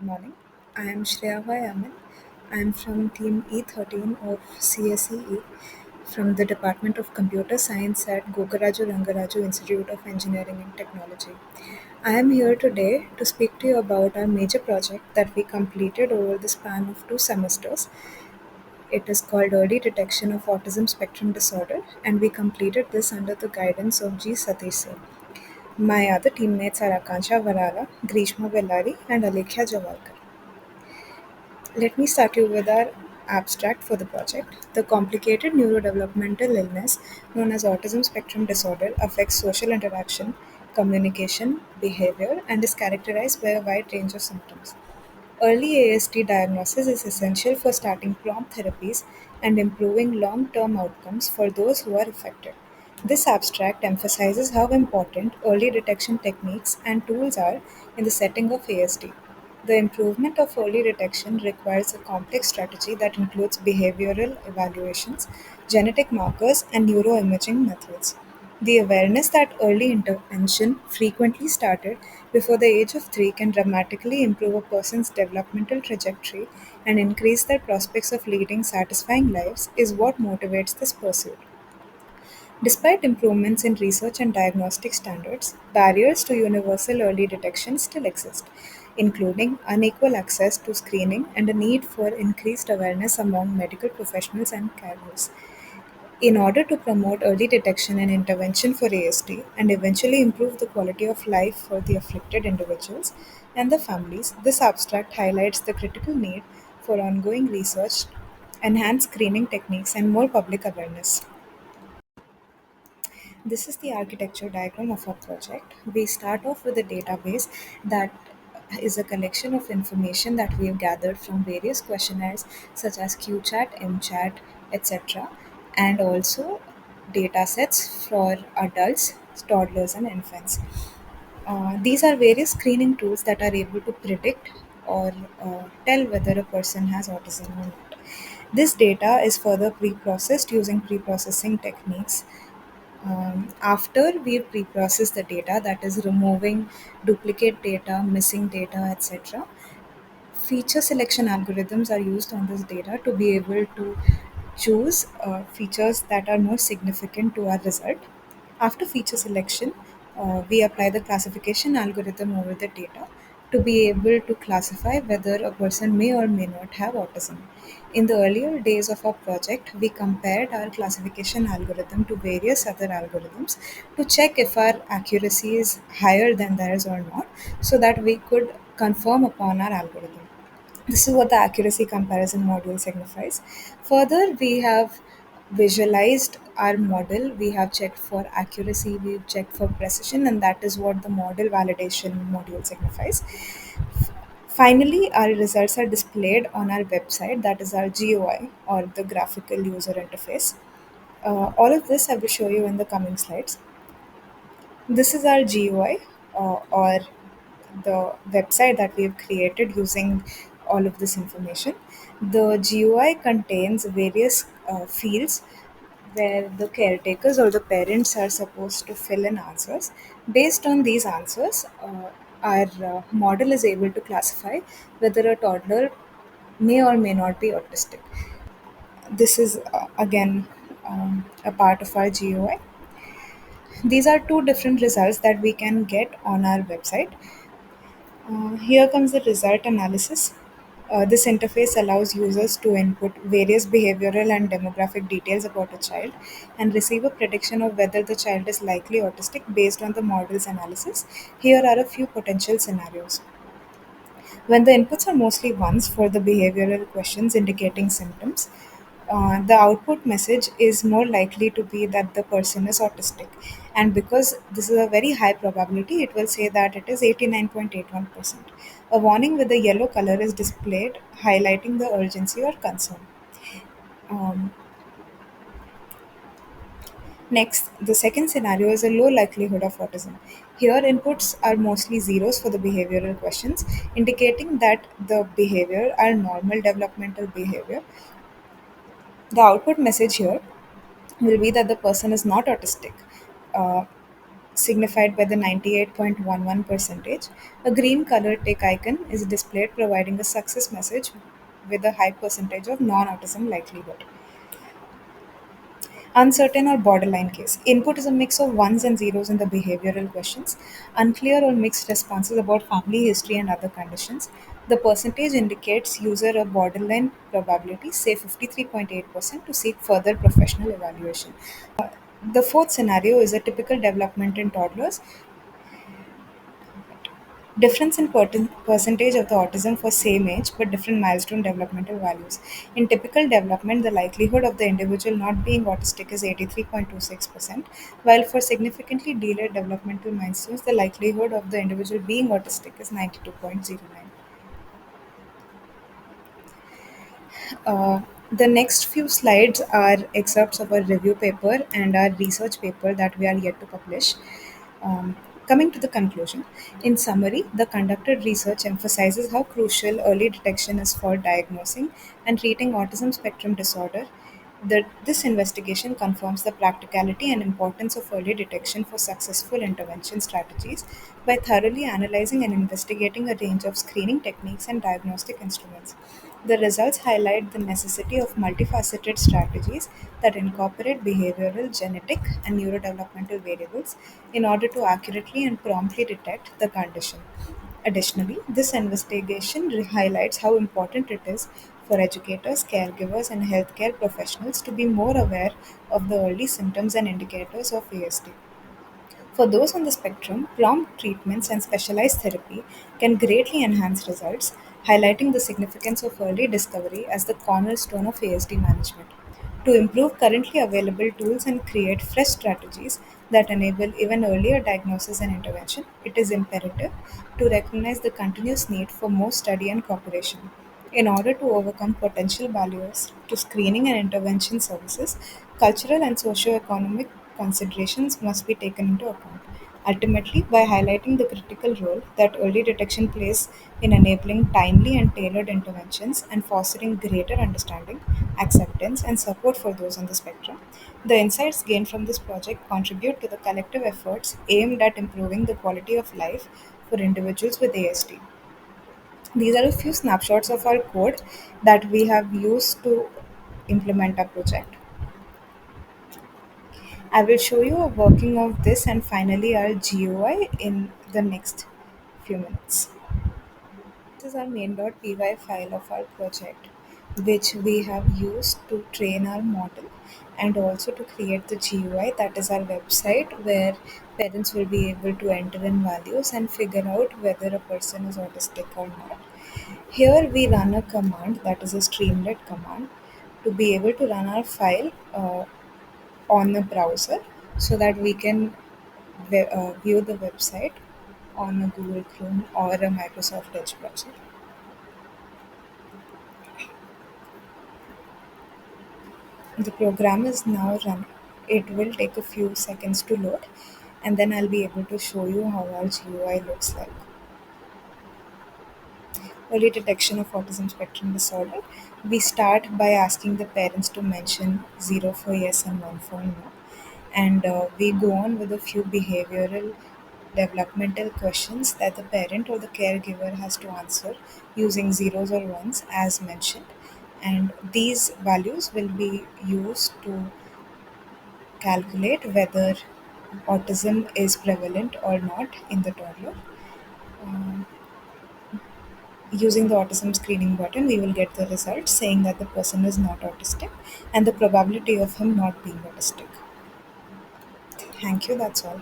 morning. I am Shreya Yaman. I am from Team E13 of CSE from the Department of Computer Science at Gokaraju Rangaraju Institute of Engineering and Technology. I am here today to speak to you about our major project that we completed over the span of 2 semesters. It is called Early Detection of Autism Spectrum Disorder, and we completed this under the guidance of G. Satish sir. My other teammates are Akansha Varala, Grishma Bellari, and Alekhya Javalkar. Let me start you with our abstract for the project. The complicated neurodevelopmental illness known as autism spectrum disorder affects social interaction, communication, behavior, and is characterized by a wide range of symptoms. Early ASD diagnosis is essential for starting prompt therapies and improving long term outcomes for those who are affected. This abstract emphasizes how important early detection techniques and tools are in the setting of ASD. The improvement of early detection requires a complex strategy that includes behavioral evaluations, genetic markers, and neuroimaging methods. The awareness that early intervention, frequently started before the age of 3, can dramatically improve a person's developmental trajectory and increase their prospects of leading satisfying lives is what motivates this pursuit. Despite improvements in research and diagnostic standards, barriers to universal early detection still exist, including unequal access to screening and a need for increased awareness among medical professionals and carers. In order to promote early detection and intervention for ASD and eventually improve the quality of life for the afflicted individuals and their families, this abstract highlights the critical need for ongoing research, enhanced screening techniques, and more public awareness. This is the architecture diagram of our project. We start off with a database that is a collection of information that we have gathered from various questionnaires such as QChat, MChat, etc. and also data sets for adults, toddlers, and infants. These are various screening tools that are able to predict or tell whether a person has autism or not. This data is further pre-processed using pre-processing techniques. After we pre-process the data, that is removing duplicate data, missing data, etc., feature selection algorithms are used on this data to be able to choose features that are more significant to our result. After feature selection, we apply the classification algorithm over the data to be able to classify whether a person may or may not have autism. In the earlier days of our project, we compared our classification algorithm to various other algorithms to check if our accuracy is higher than theirs or not, so that we could confirm upon our algorithm. This is what the accuracy comparison module signifies. Further, we have visualized our model, we have checked for accuracy, we've checked for precision, and that is what the model validation module signifies. Finally, our results are displayed on our website, that is our GUI or the graphical user interface. All of this I will show you in the coming slides. This is our GUI or the website that we've created using all of this information. The GUI contains various fields where the caretakers or the parents are supposed to fill in answers. Based on these answers, our model is able to classify whether a toddler may or may not be autistic. This is again a part of our GUI. These are two different results that we can get on our website. Here comes the result analysis. This interface allows users to input various behavioral and demographic details about a child and receive a prediction of whether the child is likely autistic based on the model's analysis. Here are a few potential scenarios. When the inputs are mostly ones for the behavioral questions indicating symptoms, the output message is more likely to be that the person is autistic. And because this is a very high probability, it will say that it is 89.81%. A warning with a yellow color is displayed, highlighting the urgency or concern. Um, Next, the second scenario is a low likelihood of autism. Here, inputs are mostly zeros for the behavioral questions, indicating that the behavior are normal developmental behavior. The output message here will be that the person is not autistic. Uh, signified by the 98.11 percentage. A green color tick icon is displayed providing a success message with a high percentage of non-autism likelihood. Uncertain or borderline case. Input is a mix of ones and zeros in the behavioral questions. Unclear or mixed responses about family history and other conditions. The percentage indicates user a borderline probability, say 53.8%, to seek further professional evaluation. The fourth scenario is a typical development in toddlers. Difference in percentage of the autism for same age but different milestone developmental values. In typical development, the likelihood of the individual not being autistic is 83.26%, while for significantly delayed developmental milestones, the likelihood of the individual being autistic is 92.09. Uh, the next few slides are excerpts of our review paper and our research paper that we are yet to publish. Coming to the conclusion, in summary, the conducted research emphasizes how crucial early detection is for diagnosing and treating autism spectrum disorder. This investigation confirms the practicality and importance of early detection for successful intervention strategies by thoroughly analyzing and investigating a range of screening techniques and diagnostic instruments. The results highlight the necessity of multifaceted strategies that incorporate behavioral, genetic, and neurodevelopmental variables in order to accurately and promptly detect the condition. Additionally, this investigation highlights how important it is for educators, caregivers, and healthcare professionals to be more aware of the early symptoms and indicators of ASD. For those on the spectrum, prompt treatments and specialized therapy can greatly enhance results, highlighting the significance of early discovery as the cornerstone of ASD management. To improve currently available tools and create fresh strategies that enable even earlier diagnosis and intervention, it is imperative to recognize the continuous need for more study and cooperation. In order to overcome potential barriers to screening and intervention services, cultural and socio-economic considerations must be taken into account. Ultimately, by highlighting the critical role that early detection plays in enabling timely and tailored interventions and fostering greater understanding, acceptance, and support for those on the spectrum, the insights gained from this project contribute to the collective efforts aimed at improving the quality of life for individuals with ASD. These are a few snapshots of our code that we have used to implement our project. I will show you a working of this and finally our GUI in the next few minutes. This is our main.py file of our project, which we have used to train our model and also to create the GUI, that is our website where parents will be able to enter in values and figure out whether a person is autistic or not. Here we run a command, that is a streamlit command, to be able to run our file on the browser so that we can view the website on a Google Chrome or a Microsoft Edge browser. The program is now running. It will take a few seconds to load and then I'll be able to show you how our GUI looks like. Early detection of autism spectrum disorder. We start by asking the parents to mention 0 for yes and 1 for no. And we go on with a few behavioral developmental questions that the parent or the caregiver has to answer using zeros or ones as mentioned. And these values will be used to calculate whether autism is prevalent or not in the toddler. Um, Using the autism screening button, we will get the result saying that the person is not autistic and the probability of him not being autistic. Thank you, that's all.